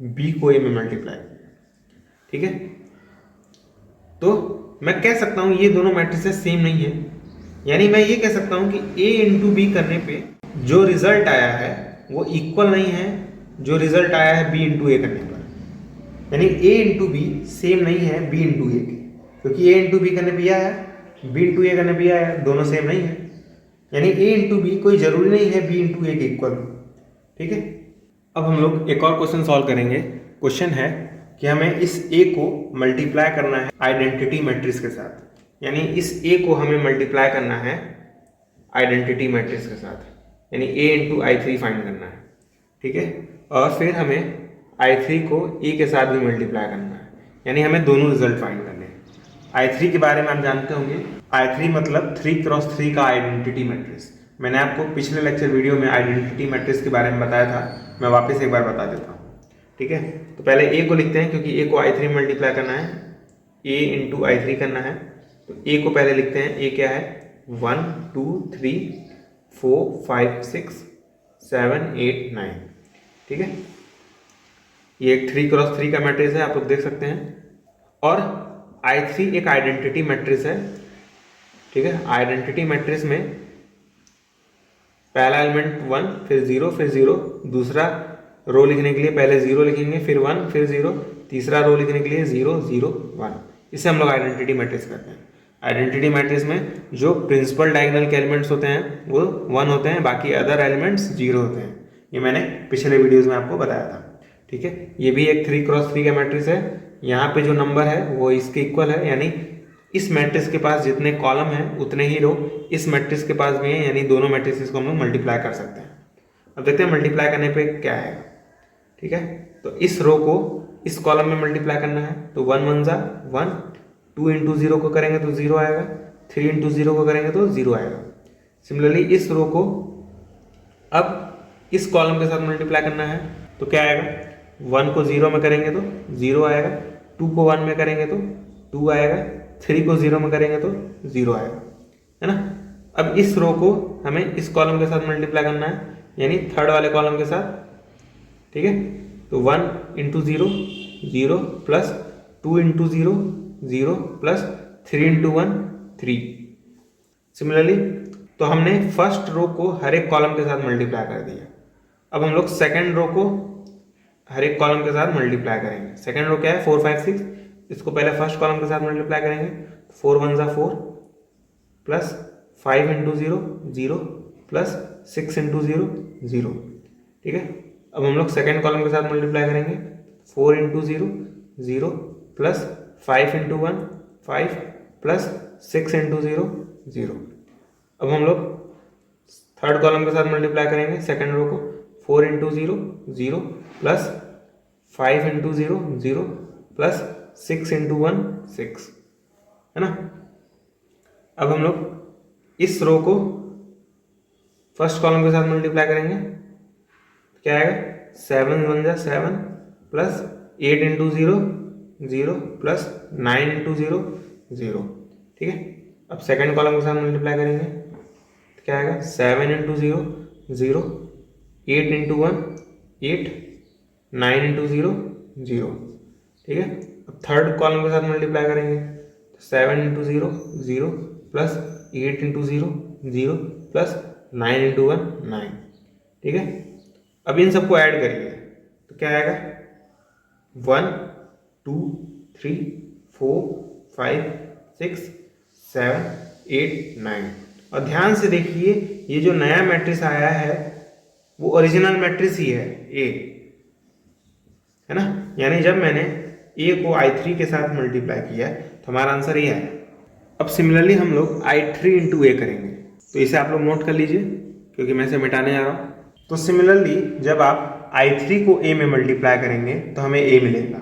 बी को ए में मल्टीप्लाई किया। ठीक है, तो मैं कह सकता हूँ ये दोनों मैट्रिसेस सेम नहीं है, यानी मैं ये कह सकता हूँ कि ए इंटू बी करने पे जो रिजल्ट आया है वो इक्वल नहीं है जो रिजल्ट आया है बी इंटू ए करने पर। यानी ए इंटू बी सेम नहीं है बी इंटू ए के, क्योंकि ए इंटू बी करने पे आया, बी इंटू ए करने पे आया, दोनों सेम नहीं है। यानी ए इंटू बी कोई जरूरी नहीं है बी इंटू ए के इक्वल। ठीक है, अब हम लोग एक और क्वेश्चन सॉल्व करेंगे। क्वेश्चन है कि हमें इस ए को मल्टीप्लाई करना है आइडेंटिटी मैट्रिक्स के साथ, यानी इस ए को हमें मल्टीप्लाई करना है आइडेंटिटी मैट्रिक्स के साथ, यानी ए इंटू i3 फाइंड करना है। ठीक है, और फिर हमें i3 को ए के साथ भी मल्टीप्लाई करना है, यानी हमें दोनों रिजल्ट फाइंड करने हैं। i3 के बारे में आप जानते होंगे, i3 मतलब 3 क्रॉस 3 का आइडेंटिटी मैट्रिक्स। मैंने आपको पिछले लेक्चर वीडियो में आइडेंटिटी मैट्रिक्स के बारे में बताया था, मैं वापस एक बार बता देता हूँ। ठीक है, तो पहले ए को लिखते हैं, क्योंकि ए को i3 में मल्टीप्लाई करना है, ए इंटू i3 करना है। तो ए को पहले लिखते हैं, ए क्या है 1 2 3 4 5 6 7 8 9। ठीक है, ये एक 3 क्रॉस 3 का मैट्रिक्स है, आप लोग देख सकते हैं। और i3 एक आइडेंटिटी मैट्रिक्स है। ठीक है, आइडेंटिटी मैट्रिक्स में पहला एलिमेंट 1 फिर 0 फिर 0, दूसरा रो लिखने के लिए पहले 0 लिखेंगे फिर 1 फिर 0, तीसरा रो लिखने के लिए 0 0 1। इसे हम लोग आइडेंटिटी मैट्रिक्स कहते हैं। आइडेंटिटी मैट्रिक्स में जो प्रिंसिपल डायगोनल के एलिमेंट्स होते हैं वो 1 होते हैं, बाकी अदर एलिमेंट्स 0 होते हैं। ये मैंने पिछले वीडियोज़ में आपको बताया था। ठीक है, ये भी एक 3 क्रॉस 3 का मैट्रिक्स है। यहाँ पे जो नंबर है वो इसके इक्वल है, यानी इस मैट्रिक्स के पास जितने कॉलम हैं उतने ही रो इस मैट्रिक्स के पास भी हैं, यानी दोनों मैट्रिक्स को हम लोग मल्टीप्लाई कर सकते हैं। अब देखते हैं मल्टीप्लाई करने पे क्या आएगा। ठीक है, तो इस रो को इस कॉलम में मल्टीप्लाई करना है, तो 1 1 जा 1, 2 इंटू 0 को करेंगे तो 0 आएगा, 3 इंटू 0 को करेंगे तो 0 आएगा। सिमिलरली इस रो को अब इस कॉलम के साथ मल्टीप्लाई करना है, तो क्या आएगा 1 को 0 में करेंगे तो 0 आएगा, 2 को 1 में करेंगे तो 2 आएगा, 3 को 0 में करेंगे तो 0 आएगा, है ना। अब इस रो को हमें इस कॉलम के साथ मल्टीप्लाई करना है, यानी थर्ड वाले कॉलम के साथ। ठीक है, तो 1 into 0 0 plus 2 into 0 0 plus 3 into 1 3। Similarly तो हमने फर्स्ट रो को हर एक कॉलम के साथ मल्टीप्लाई कर दिया। अब हम लोग सेकेंड रो को हर एक कॉलम के साथ मल्टीप्लाई करेंगे। सेकेंड रो क्या है 4 5 6, इसको पहले फर्स्ट कॉलम के साथ मल्टीप्लाई करेंगे, 4 1 जा 4 प्लस 5 इंटू 0 0 प्लस 6 इंटू 0 0। ठीक है, अब हम लोग सेकेंड कॉलम के साथ मल्टीप्लाई करेंगे। 4 into 0 0 plus 5 into 1 5 plus 6 into 0 0। अब हम लोग थर्ड कॉलम के साथ मल्टीप्लाई करेंगे सेकेंड रो को। 4 into 0 0 plus 5 into 0 0 plus 6 into 1 6, है ना। अब हम लोग इस रो को फर्स्ट कॉलम के साथ मल्टीप्लाई करेंगे, क्या आएगा 7 1 जा 7 प्लस 8 इंटू 0 0 प्लस 9 इंटू 0 0। ठीक है, अब सेकेंड कॉलम के साथ मल्टीप्लाई करेंगे, क्या आएगा 7 इंटू 0 0 8 इंटू 1 8 9 इंटू 0 0। ठीक है, अब थर्ड कॉलम के साथ मल्टीप्लाई करेंगे, 7 into 0 0 plus 8 into 0 0 plus 9 into 1 9। ठीक है, अब इन सबको ऐड करिए तो क्या आएगा 1 2 3 4 5 6 7 8 9। और ध्यान से देखिए ये जो नया मैट्रिक्स आया है वो ओरिजिनल मैट्रिक्स ही है ए, है ना। यानी जब मैंने ए को I3 के साथ मल्टीप्लाई किया तो हमारा आंसर ये है। अब सिमिलरली हम लोग I3 इंटू ए करेंगे, तो इसे आप लोग नोट कर लीजिए क्योंकि मैं इसे मिटाने जा रहा हूँ। तो सिमिलरली जब आप I3 को ए में मल्टीप्लाई करेंगे तो हमें ए मिलेगा।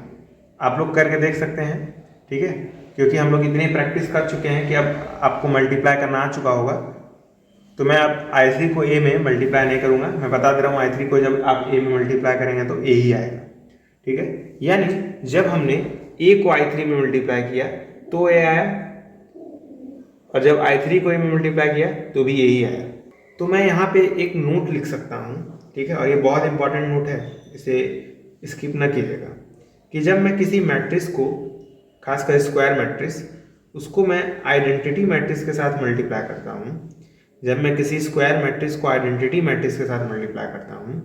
आप लोग करके देख सकते हैं, ठीक है, क्योंकि हम लोग इतनी प्रैक्टिस कर चुके हैं कि अब आपको मल्टीप्लाई करना आ चुका होगा। तो मैं अब I3 को ए में मल्टीप्लाई नहीं करूँगा, मैं बता दे रहा हूँ I3 को जब आप ए में मल्टीप्लाई करेंगे तो ए ही आएगा। ठीक है, यानी जब हमने ए को I3 में मल्टीप्लाई किया तो ए आया, और जब I3 को ए में मल्टीप्लाई किया तो भी ए ही आया। तो मैं यहाँ पे एक नोट लिख सकता हूँ, ठीक है, और ये बहुत इंपॉर्टेंट नोट है, इसे स्किप ना कीजिएगा, कि जब मैं किसी मैट्रिक्स को, खासकर स्क्वायर मैट्रिक्स, उसको मैं आइडेंटिटी मैट्रिक्स के साथ मल्टीप्लाई करता हूँ, जब मैं किसी स्क्वायर मैट्रिक्स को आइडेंटिटी मैट्रिक्स के साथ मल्टीप्लाई करता हूँ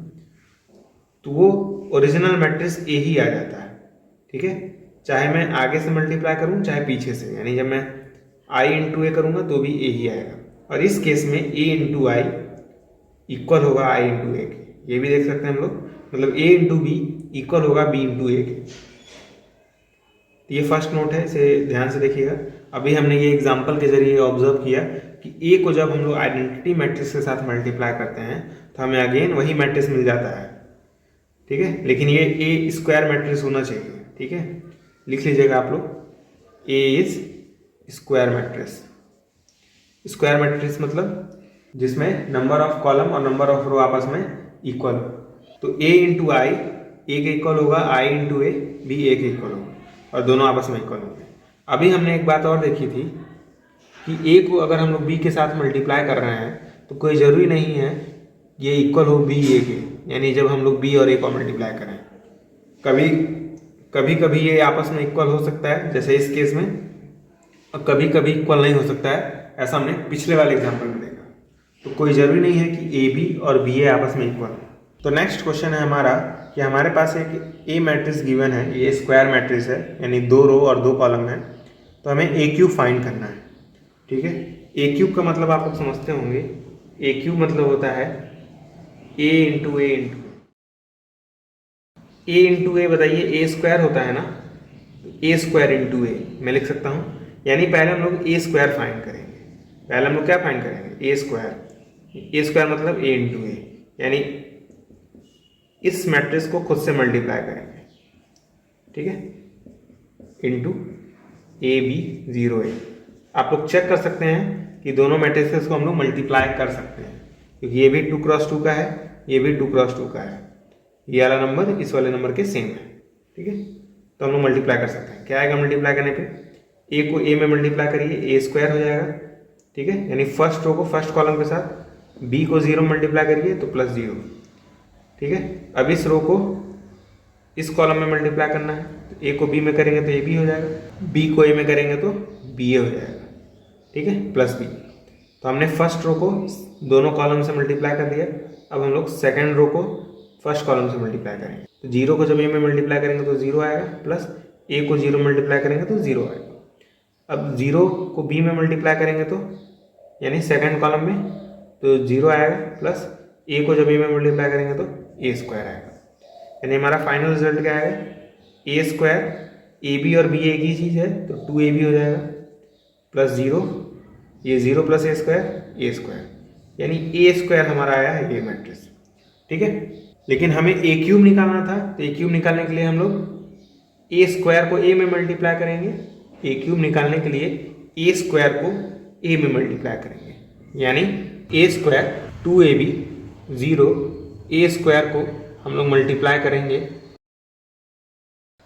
तो वो ओरिजिनल मैट्रिक्स ए ही आ जाता है। ठीक है, चाहे मैं आगे से मल्टीप्लाई करूँ चाहे पीछे से, यानी जब मैं आई इंटू ए करूँगा तो भी ए ही आएगा। और इस केस में ए इंटू आई इक्वल होगा आई इंटू ए के, ये भी देख सकते हैं हम लोग, मतलब ए इंटू बी इक्वल होगा बी इंटू ए के। तो ये फर्स्ट नोट है, इसे ध्यान से देखिएगा। अभी हमने ये एग्जांपल के जरिए ऑब्जर्व किया कि ए को जब हम लोग आइडेंटिटी मैट्रिक्स के साथ मल्टीप्लाई करते हैं तो हमें अगेन वही मैट्रिक्स मिल जाता है। ठीक है, लेकिन ये ए स्क्वायर मैट्रिक्स होना चाहिए। ठीक है, लिख लीजिएगा आप लोग, A is square matrix. Square matrix मतलब जिसमें नंबर ऑफ कॉलम और नंबर ऑफ रो आपस में इक्वल हो। तो ए इंटू आई ए के इक्वल होगा, आई इंटू ए भी ए के इक्वल होगा, और दोनों आपस में इक्वल होंगे। अभी हमने एक बात और देखी थी कि ए को अगर हम लोग बी के साथ मल्टीप्लाई कर रहे हैं तो कोई ज़रूरी नहीं है ये इक्वल हो बी ए के, यानी जब हम लोग बी और ए को मल्टीप्लाई करें, कभी कभी ये आपस में इक्वल हो सकता है जैसे इस केस में, और कभी कभी इक्वल नहीं हो सकता है, ऐसा हमने पिछले वाले एग्जाम्पल में देखा। तो कोई ज़रूरी नहीं है कि ए बी और बी ए आपस में इक्वल हो। तो नेक्स्ट क्वेश्चन है हमारा कि हमारे पास एक ए मैट्रिक्स गिवन है, ये स्क्वायर मैट्रिक्स है, यानी 2 रो और 2 कॉलम है, तो हमें ए क्यूब फाइंड करना है। ठीक है, ए क्यूब का मतलब आप लोग समझते होंगे, ए क्यूब मतलब होता है ए इंटू ए इंटू ए इंटू ए। बताइए, ए स्क्वायर होता है ना, ए स्क्वायर इंटू ए मैं लिख सकता हूँ, यानी पहले हम लोग ए स्क्वायर फाइंड करेंगे। पहले हम लोग क्या फाइंड करेंगे, ए स्क्वायर। ए स्क्वायर मतलब ए इंटू ए, यानी इस मैट्रिक्स को खुद से मल्टीप्लाई करेंगे। ठीक है, इंटू ए बी 0 ए। आप लोग चेक कर सकते हैं कि दोनों मैट्रिक्स को हम लोग मल्टीप्लाई कर सकते हैं, क्योंकि ये भी 2 क्रॉस 2 का है, ये भी 2 क्रॉस 2 का है, ये वाला नंबर इस वाले नंबर के सेम है। ठीक है, तो हम लोग मल्टीप्लाई कर सकते हैं। क्या आएगा मल्टीप्लाई करने पे, ए को ए में मल्टीप्लाई करिए, ए स्क्वायर हो जाएगा। ठीक है, यानी फर्स्ट रो को फर्स्ट कॉलम के साथ, बी को 0 मल्टीप्लाई करिए तो प्लस 0। ठीक है, अब इस रो को इस कॉलम में मल्टीप्लाई करना है, तो ए को बी में करेंगे तो ए बी हो जाएगा, बी को ए में करेंगे तो बी ए हो जाएगा। ठीक है, प्लस बी। तो हमने फर्स्ट रो को दोनों कॉलम से मल्टीप्लाई कर दिया। अब हम लोग सेकेंड रो को फर्स्ट कॉलम से मल्टीप्लाई करेंगे, तो 0 को जब ए में मल्टीप्लाई करेंगे तो 0 आएगा, प्लस ए को 0 मल्टीप्लाई करेंगे तो 0 आएगा। अब 0 को बी में मल्टीप्लाई करेंगे तो यानी सेकंड कॉलम में तो 0 आएगा, प्लस ए को जब ए में मल्टीप्लाई करेंगे तो ए स्क्वायर आएगा। यानी हमारा फाइनल रिजल्ट क्या आएगा, ए स्क्वायर, ए बी और बी एक ही चीज़ है तो 2ab हो जाएगा, प्लस 0, ये 0 प्लस ए स्क्वायर, यानी ए स्क्वायर हमारा आया है ये मैट्रिक्स। ठीक है, लेकिन हमें ए क्यूब निकालना था, तो ए क्यूब निकालने के लिए हम लोग ए स्क्वायर को ए में मल्टीप्लाई करेंगे, ए क्यूब निकालने के लिए ए स्क्वायर को ए में मल्टीप्लाई करेंगे, यानी ए स्क्वायर 2ab 0, ए स्क्वायर को हम लोग मल्टीप्लाई करेंगे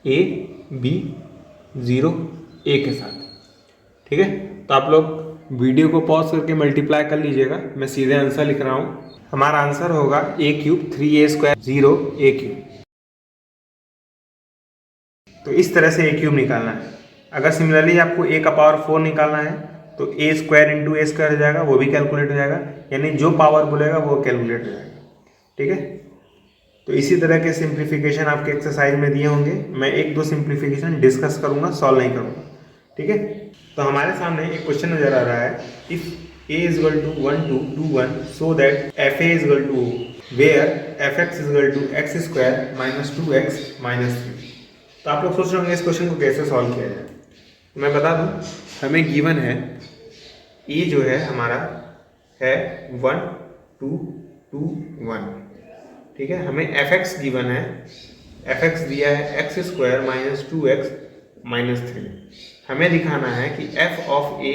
ए बी 0 ए के साथ। ठीक है, तो आप लोग वीडियो को पॉज करके मल्टीप्लाई कर लीजिएगा, मैं सीधे आंसर लिख रहा हूँ। हमारा आंसर होगा ए क्यूब 3a स्क्वायर 0 ए क्यूब। तो इस तरह से ए क्यूब निकालना है। अगर सिमिलरली आपको ए का पावर 4 निकालना है तो ए स्क्वायर इंटू ए स्क्वायर हो जाएगा, वो भी कैलकुलेट हो जाएगा, यानी जो पावर बोलेगा वो कैलकुलेट हो जाएगा। ठीक है, तो इसी तरह के सिंप्लीफिकेशन आपके एक्सरसाइज में दिए होंगे, मैं 1-2 सिंप्लीफिकेशन डिस्कस करूंगा, सॉल्व नहीं करूंगा। ठीक है, तो हमारे सामने एक क्वेश्चन नजर आ रहा है, if a is equal to 1 to 2 1 so that fa is equal to where fx is equal to x square minus 2x minus 3। तो आप लोग सोच रहे होंगे इस क्वेश्चन को कैसे सॉल्व किया जाए। तो मैं बता दूं, हमें गिवन है e जो है हमारा है 1 2 2 1। ठीक है, हमें fx गिवन है, fx दिया है x square minus 2x minus 3। हमें दिखाना है कि f ऑफ a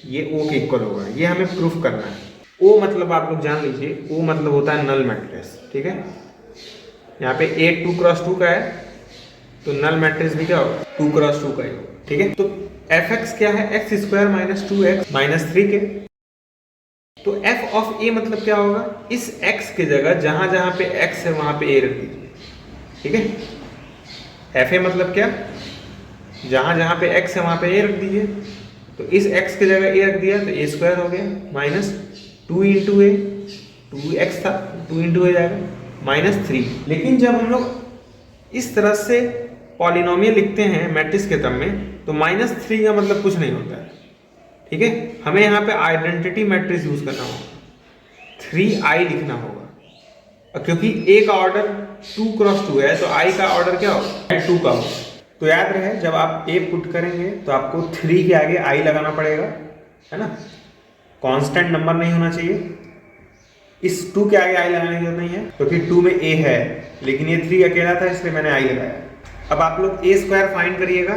ये o के इक्वल होगा, ये हमें प्रूफ करना है। o मतलब आप लोग जान लीजिए, o मतलब होता है नल मैट्रिक्स। ठीक है, यहाँ पे a 2 क्रॉस 2 का है तो नल मैट्रिक्स भी क्या होगा, 2 क्रॉस 2 का ही होगा। ठीक है, तो fx क्या है, x square minus 2x minus 3 के, तो f ऑफ a मतलब क्या होगा, इस x के जगह जहां जहां पे x है वहां पे a रख दीजिए। ठीक है, fa मतलब क्या, जहां जहां पे x है वहां पे a रख दीजिए, तो इस x की जगह a रख दिया तो a स्क्वायर हो गया, माइनस 2 इंटू ए, 2x था 2 इंटू ए जाएगा, माइनस 3। लेकिन जब हम लोग इस तरह से पॉलिनोमियल लिखते हैं मैट्रिक्स के टर्म में तो माइनस 3 का मतलब कुछ नहीं होता है। ठीक है, हमें यहाँ पे आइडेंटिटी मैट्रिक्स यूज करना होगा, 3i लिखना होगा, और क्योंकि a का ऑर्डर 2 क्रॉस 2 है तो i का ऑर्डर क्या होगा, 2 का होगा। तो याद रहे जब आप a पुट करेंगे तो आपको 3 के आगे i लगाना पड़ेगा, है ना, कांस्टेंट नंबर नहीं होना चाहिए। इस 2 के आगे i लगाने की जरूरत नहीं है क्योंकि 2 में a है, लेकिन ये 3 अकेला था इसलिए मैंने i लगाया। अब आप लोग a स्क्वायर फाइंड करिएगा,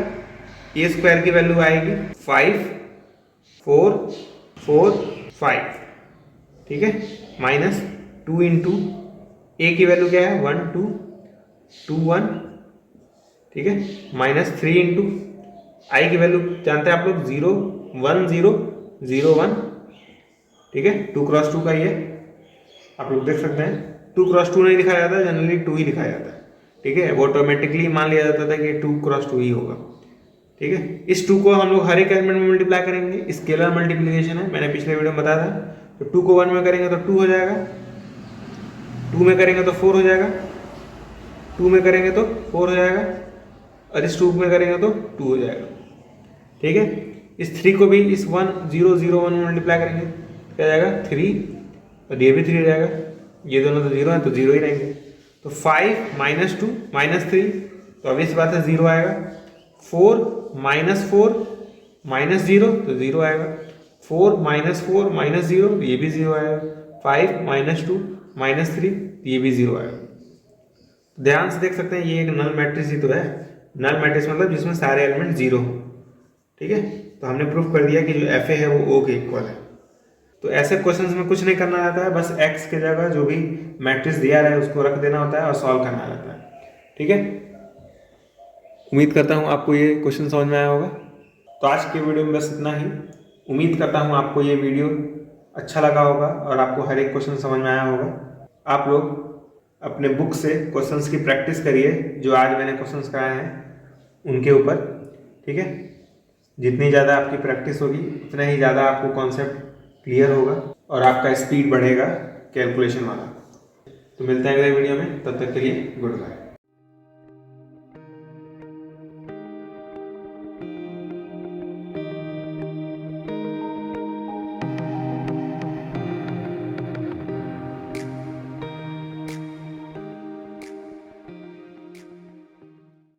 a स्क्वायर की वैल्यू आएगी 5 4 4 5। ठीक है, माइनस 2 इंटू a की वैल्यू क्या है 1 2 2 1। ठीक है, माइनस 3 इंटू आई की वैल्यू जानते हैं आप लोग 0 1 0 0 1। ठीक है, 2 क्रॉस 2 का ही है, आप लोग देख सकते हैं 2 क्रॉस 2 नहीं लिखा जाता, जनरली 2 ही लिखा जाता है। ठीक है, वो ऑटोमेटिकली मान लिया जाता था कि 2 क्रॉस 2 ही होगा। ठीक है, इस 2 को हम लोग हर एक एलिमेंट में मल्टीप्लाई करेंगे, स्केलर मल्टीप्लिकेशन है, मैंने पिछले वीडियो में बताया था। तो 2 को 1 में करेंगे तो 2 हो जाएगा, 2 में करेंगे तो 4 हो जाएगा, 2 में करेंगे तो 4 हो जाएगा, और इस 2 में करेंगे तो 2 हो जाएगा। ठीक है, इस 3 को भी इस 1 0 0 1 में मल्टीप्लाई करेंगे क्या जाएगा 3, और ये भी 3 हो जाएगा, ये दोनों तो 0 है तो 0 ही रहेंगे। तो 5 माइनस 2 माइनस 3, तो अब इस बात से 0 आएगा। 4 माइनस 4 माइनस 0 तो 0 आएगा, 4 माइनस 4 माइनस 0 तो ये भी 0 आएगा, 5 माइनस 2 माइनस 3 तो ये भी 0 आएगा। ध्यान से देख सकते हैं ये एक नल मैट्रिक्स ही तो है, नल मैट्रिक्स मतलब जिसमें सारे एलिमेंट 0 हो। ठीक है, तो हमने प्रूफ कर दिया कि जो एफ है वो ओ के इक्वल है। तो ऐसे क्वेश्चंस में कुछ नहीं करना रहता है, बस एक्स के जगह जो भी मैट्रिक्स दिया रहा है उसको रख देना होता है और सॉल्व करना रहता है। ठीक है, उम्मीद करता हूँ आपको ये क्वेश्चन समझ में आया होगा। तो आज के वीडियो में बस इतना ही। उम्मीद करता हूँ आपको ये वीडियो अच्छा लगा होगा और आपको हर एक क्वेश्चन समझ में आया होगा। आप लोग अपने बुक से क्वेश्चंस की प्रैक्टिस करिए, जो आज मैंने क्वेश्चंस कराए हैं उनके ऊपर। ठीक है, जितनी ज़्यादा आपकी प्रैक्टिस होगी उतना ही ज़्यादा आपको कॉन्सेप्ट क्लियर होगा और आपका स्पीड बढ़ेगा कैलकुलेशन वाला। तो मिलते हैं अगले वीडियो में, तब तक के लिए गुड बाय।